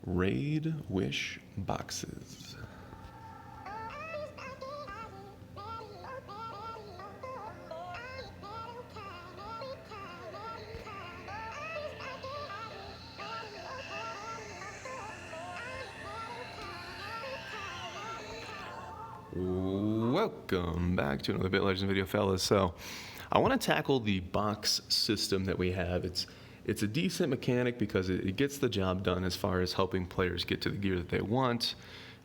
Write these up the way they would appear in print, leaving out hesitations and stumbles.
Raid Wish boxes. Welcome back to another Bit Legends video, fellas. So I want to tackle the box system that we have. It's a decent mechanic because it gets the job done as far as helping players get to the gear that they want,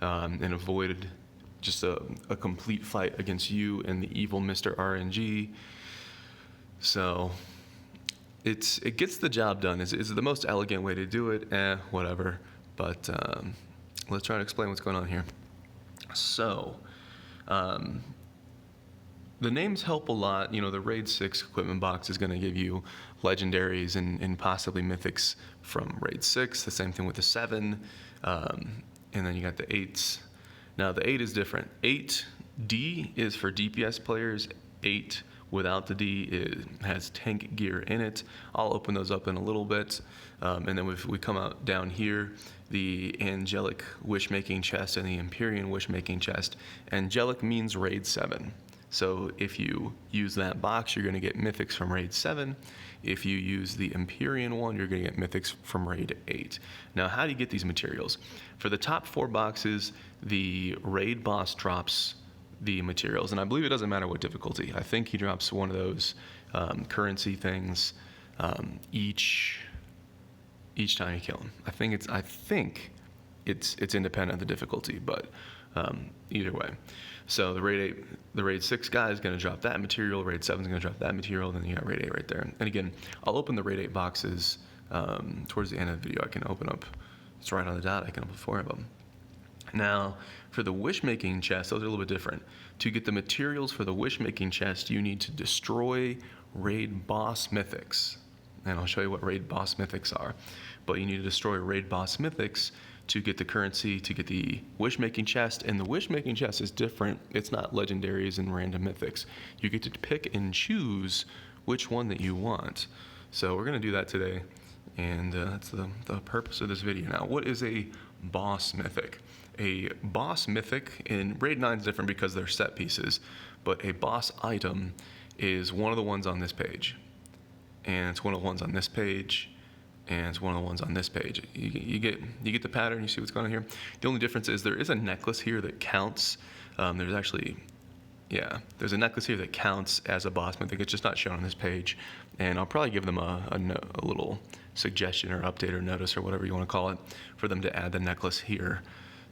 and avoid just a complete fight against you and the evil Mr. RNG. So it gets the job done. Is it the most elegant way to do it? Whatever. But let's try to explain what's going on here. So the names help a lot. You know, the Raid 6 equipment box is going to give you legendaries and possibly mythics from Raid 6. The same thing with the 7. And then you got the 8s. Now, the 8 is different. 8D is for DPS players. 8 without the D has tank gear in it. I'll open those up in a little bit. And then if we come out down here, the Angelic Wishmaking Chest and the Empyrean Wishmaking Chest. Angelic means Raid 7. So if you use that box, you're going to get mythics from Raid 7. If you use the Empyrean one, you're going to get mythics from Raid 8. Now, how do you get these materials? For the top 4 boxes, the Raid boss drops the materials, and I believe it doesn't matter what difficulty. I think he drops one of those currency things each time you kill him. I think it's independent of the difficulty, but either way. So the Raid 6 guy is going to drop that material. Raid 7 is going to drop that material. Then you got Raid 8 right there. And again, I'll open the Raid 8 boxes towards the end of the video. I can open up. It's right on the dot. I can open 4 of them. Now, for the Wishmaking chest, those are a little bit different. To get the materials for the Wishmaking chest, you need to destroy Raid Boss Mythics. And I'll show you what Raid Boss Mythics are. But you need to destroy Raid Boss Mythics to get the currency, to get the Wishmaking chest. And the Wishmaking chest is different. It's not legendaries and random mythics. You get to pick and choose which one that you want. So we're going to do that today. And that's the purpose of this video. Now, what is a boss mythic? A boss mythic in Raid 9 is different because they're set pieces, but a boss item is one of the ones on this page. And it's one of the ones on this page, and it's one of the ones on this page. You get the pattern, you see what's going on here? The only difference is there is a necklace here that counts. There's a necklace here that counts as a boss mythic. It's just not shown on this page. And I'll probably give them a little suggestion or update or notice or whatever you want to call it for them to add the necklace here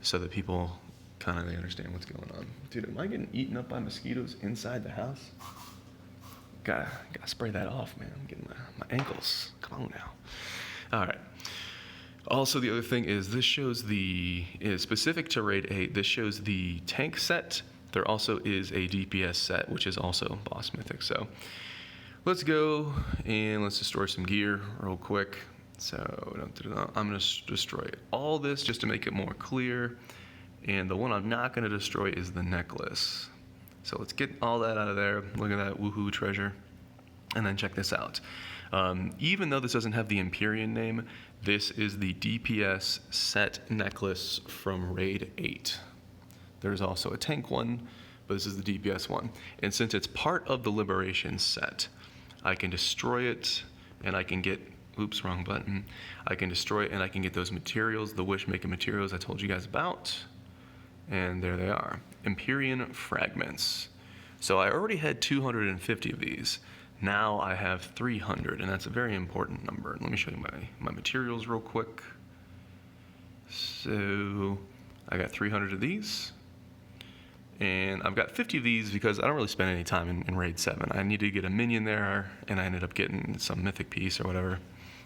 so that people kind of understand what's going on. Dude, am I getting eaten up by mosquitoes inside the house? Gotta spray that off, man. I'm getting my ankles. Come on now. All right. Also, the other thing is this shows is specific to Raid 8. This shows the tank set. There also is a DPS set, which is also boss mythic. So let's go and let's destroy some gear real quick. So I'm going to destroy all this just to make it more clear. And the one I'm not going to destroy is the necklace. So let's get all that out of there. Look at that woohoo treasure. And then check this out. Even though this doesn't have the Empyrean name, this is the DPS set necklace from Raid 8. There's also a tank one, but this is the DPS one. And since it's part of the Liberation set, I can destroy it and I can get, oops, wrong button. I can destroy it and I can get those materials, the Wishmaking materials I told you guys about. And there they are, Empyrean fragments. So I already had 250 of these. Now I have 300, and that's a very important number. Let me show you my materials real quick. So I got 300 of these. And I've got 50 of these because I don't really spend any time in Raid 7. I need to get a minion there, and I ended up getting some mythic piece or whatever.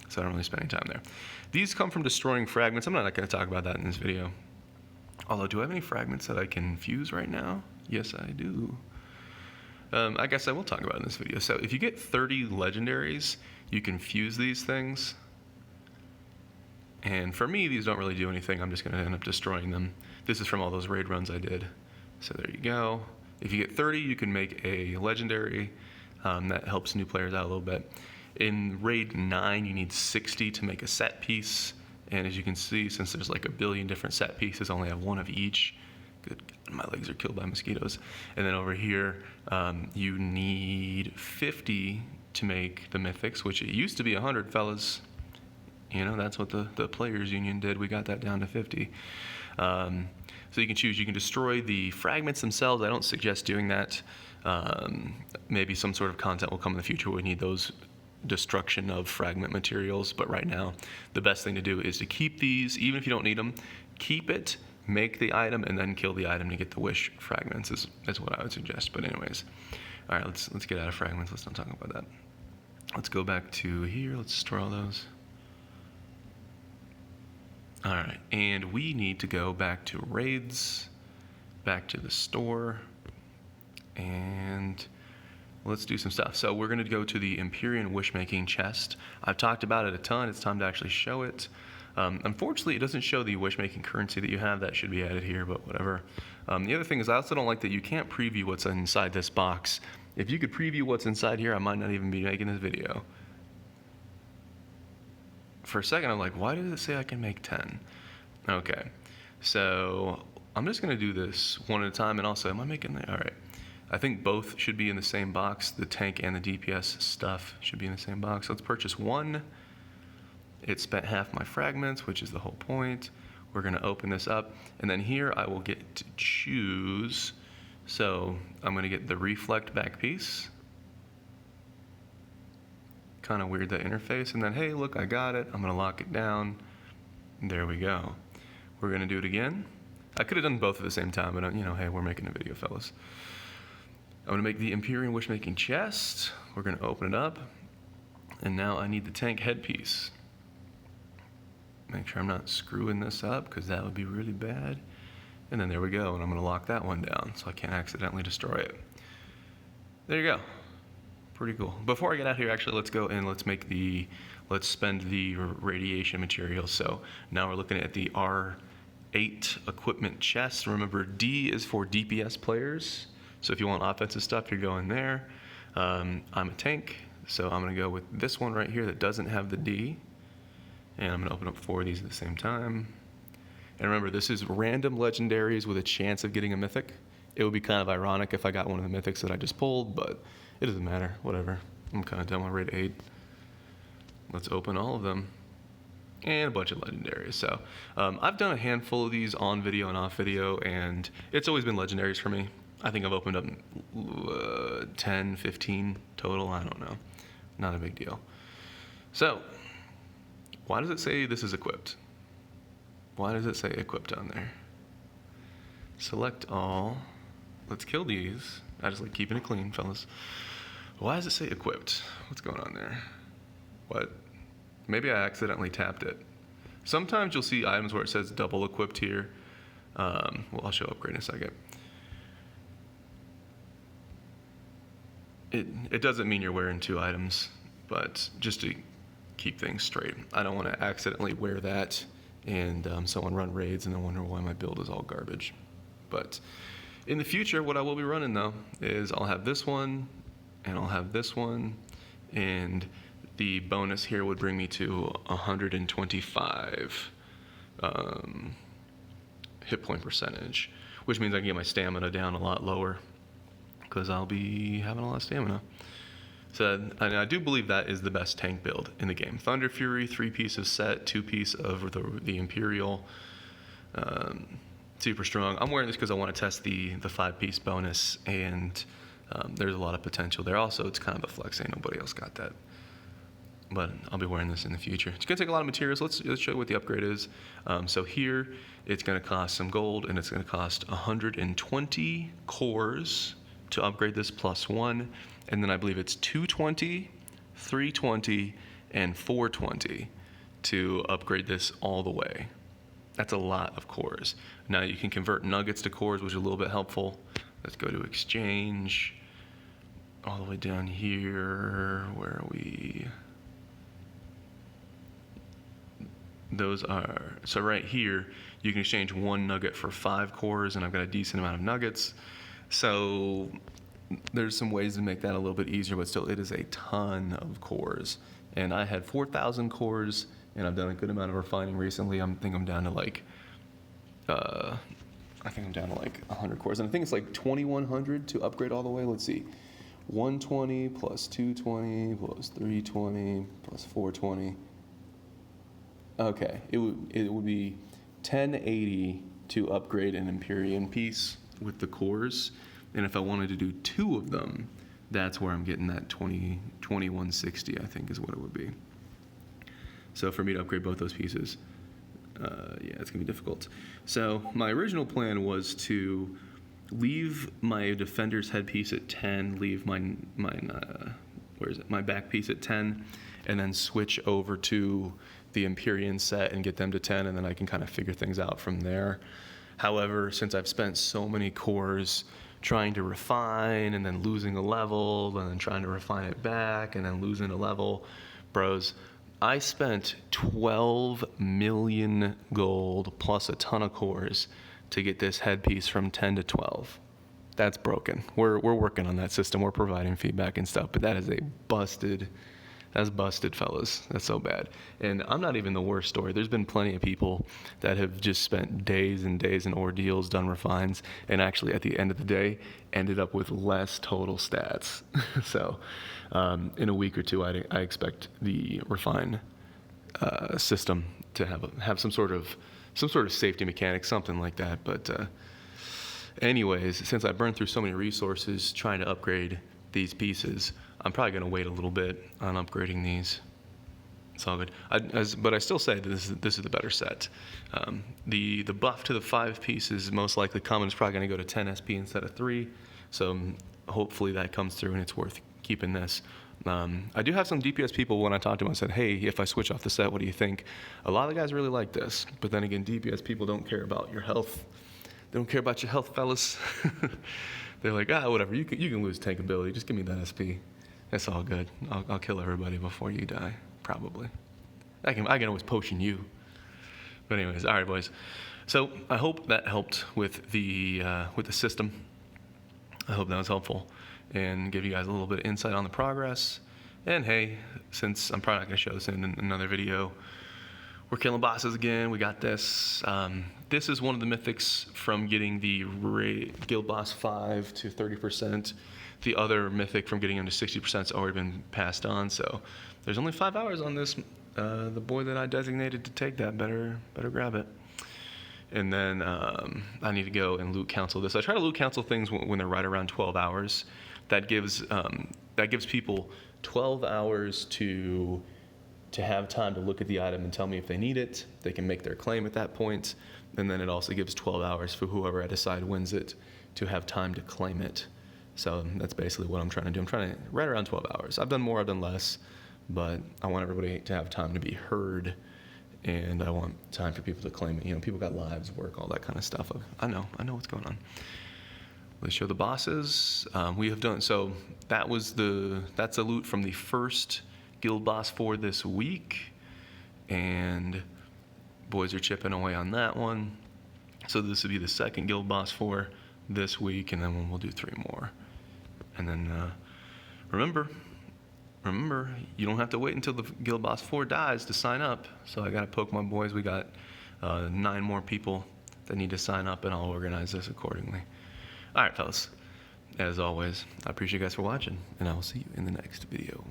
So I don't really spend any time there. These come from destroying fragments. I'm not going to talk about that in this video. Although, do I have any fragments that I can fuse right now? Yes, I do. I guess I will talk about it in this video. So if you get 30 legendaries, you can fuse these things. And for me, these don't really do anything. I'm just going to end up destroying them. This is from all those raid runs I did. So there you go. If you get 30, you can make a legendary. That helps new players out a little bit. In Raid 9, you need 60 to make a set piece. And as you can see, since there's like a billion different set pieces, I only have one of each. Good God, my legs are killed by mosquitoes. And then over here, you need 50 to make the mythics, which it used to be 100, fellas. You know, that's what the players union did. We got that down to 50. So you can choose. You can destroy the fragments themselves. I don't suggest doing that. Maybe some sort of content will come in the future where we need those destruction of fragment materials. But right now, the best thing to do is to keep these, even if you don't need them, keep it, make the item, and then kill the item to get the wish fragments is what I would suggest. But anyways, all right, let's get out of fragments. Let's not talk about that. Let's go back to here. Let's store all those. All right, and we need to go back to raids, back to the store, and let's do some stuff. So we're going to go to the Empyrean Wishmaking chest. I've talked about it a ton. It's time to actually show it. Unfortunately, it doesn't show the wishmaking currency that you have. That should be added here, but whatever. The other thing is I also don't like that you can't preview what's inside this box. If you could preview what's inside here, I might not even be making this video. For a second, I'm like, why does it say I can make 10? Okay, so I'm just going to do this one at a time, and also, am I making that? All right. I think both should be in the same box. The tank and the DPS stuff should be in the same box. Let's purchase one. It spent half my fragments, which is the whole point. We're going to open this up, and then here I will get to choose. So I'm going to get the reflect back piece. Kind of weird, that interface, and then hey, look, I got it. I'm going to lock it down. There we go. We're going to do it again. I could have done both at the same time, but you know, hey, we're making a video, fellas. I'm going to make the Empyrean Wishmaking chest. We're going to open it up, and now I need the tank headpiece. Make sure I'm not screwing this up, because that would be really bad. And then there we go, and I'm going to lock that one down so I can't accidentally destroy it. There you go. Pretty cool. Before I get out here, actually, let's go and let's spend the radiation material. So now we're looking at the R8 equipment chest. Remember, D is for DPS players. So if you want offensive stuff, you're going there. I'm a tank, so I'm going to go with this one right here that doesn't have the D. And I'm going to open up 4 of these at the same time. And remember, this is random legendaries with a chance of getting a mythic. It would be kind of ironic if I got one of the mythics that I just pulled, but it doesn't matter. Whatever. I'm kind of done with raid 8. Let's open all of them. And a bunch of legendaries. So I've done a handful of these on video and off video, and it's always been legendaries for me. I think I've opened up 10, 15 total. I don't know. Not a big deal. So why does it say this is equipped? Why does it say equipped on there? Select all. Let's kill these. I just like keeping it clean, fellas. Why does it say equipped? What's going on there? What? Maybe I accidentally tapped it. Sometimes you'll see items where it says double equipped here. Well, I'll show upgrade in a second. It doesn't mean you're wearing 2 items, but just to keep things straight. I don't want to accidentally wear that and someone run raids and then wonder why my build is all garbage. But in the future, what I will be running though is I'll have this one and I'll have this one, and the bonus here would bring me to 125 hit point percentage, which means I can get my stamina down a lot lower because I'll be having a lot of stamina. So I do believe that is the best tank build in the game. Thunder Fury, 3-piece of set, 2-piece of the Imperial. Super strong. I'm wearing this because I want to test the 5-piece bonus, and there's a lot of potential there. Also, it's kind of a flex. Ain't nobody else got that. But I'll be wearing this in the future. It's going to take a lot of materials. Let's show you what the upgrade is. So here, it's going to cost some gold, and it's going to cost 120 cores to upgrade this +1. And then I believe it's 220, 320, and 420 to upgrade this all the way. That's a lot of cores. Now you can convert nuggets to cores, which is a little bit helpful. Let's go to exchange. All the way down here, where are we? Those are, so right here, you can exchange 1 nugget for 5 cores, and I've got a decent amount of nuggets. So there's some ways to make that a little bit easier, but still it is a ton of cores. And I had 4,000 cores and I've done a good amount of refining recently. I think I'm down to like, I think I'm down to like 100 cores, and I think it's like 2100 to upgrade all the way. Let's see, 120 plus 220 plus 320 plus 420. Okay, it would be 1080 to upgrade an Empyrean piece with the cores, and if I wanted to do 2 of them, that's where I'm getting that 2160, I think is what it would be. So for me to upgrade both those pieces, yeah, it's gonna be difficult. So my original plan was to leave my Defender's headpiece at 10, leave my back piece at 10, and then switch over to the Empyrean set and get them to 10, and then I can kind of figure things out from there. However, since I've spent so many cores trying to refine and then losing a level and then trying to refine it back and then losing a level, bros, I spent 12 million gold plus a ton of cores to get this headpiece from 10 to 12. That's broken. We're working on that system. We're providing feedback and stuff, but that is that's busted, fellas. That's so bad. And I'm not even the worst story. There's been plenty of people that have just spent days and days in ordeals, done refines, and actually at the end of the day ended up with less total stats. So in a week or two, I expect the refine system to have some sort of safety mechanic, something like that. But anyways, since I burned through so many resources trying to upgrade these pieces, I'm probably going to wait a little bit on upgrading these. It's all good. But I still say that this is the better set. The buff to the 5 pieces is most likely coming. It's probably going to go to 10 SP instead of 3. So hopefully that comes through and it's worth keeping this. I do have some DPS people, when I talked to them, I said, hey, if I switch off the set, what do you think? A lot of the guys really like this. But then again, DPS people don't care about your health. They don't care about your health, fellas. They're like, whatever, you can lose tank ability. Just give me that SP. That's all good. I'll kill everybody before you die, probably. I can always potion you. But anyways, all right, boys. So I hope that helped with the system. I hope that was helpful and give you guys a little bit of insight on the progress. And hey, since I'm probably not gonna show this in another video, we're killing bosses again. We got this. This is one of the mythics from getting the Guild Boss 5 to 30%. The other mythic from getting him to 60% has already been passed on. So there's only 5 hours on this. The boy that I designated to take that better grab it. And then I need to go and loot council this. I try to loot council things when they're right around 12 hours. That gives people 12 hours to have time to look at the item and tell me if they need it. They can make their claim at that point. And then it also gives 12 hours for whoever I decide wins it to have time to claim it. So that's basically what I'm trying to do. I'm trying to right around 12 hours. I've done more, I've done less, but I want everybody to have time to be heard, and I want time for people to claim it. You know, people got lives, work, all that kind of stuff. I know what's going on. Let's show the bosses. We have done, so that's the loot from the first Guild Boss 4 this week, and boys are chipping away on that one. So this would be the second Guild Boss 4 this week, and then we'll do 3 more. And then remember, you don't have to wait until the Guild Boss 4 dies to sign up. So I got to poke my boys. We got 9 more people that need to sign up, and I'll organize this accordingly. All right, fellas. As always, I appreciate you guys for watching, and I will see you in the next video.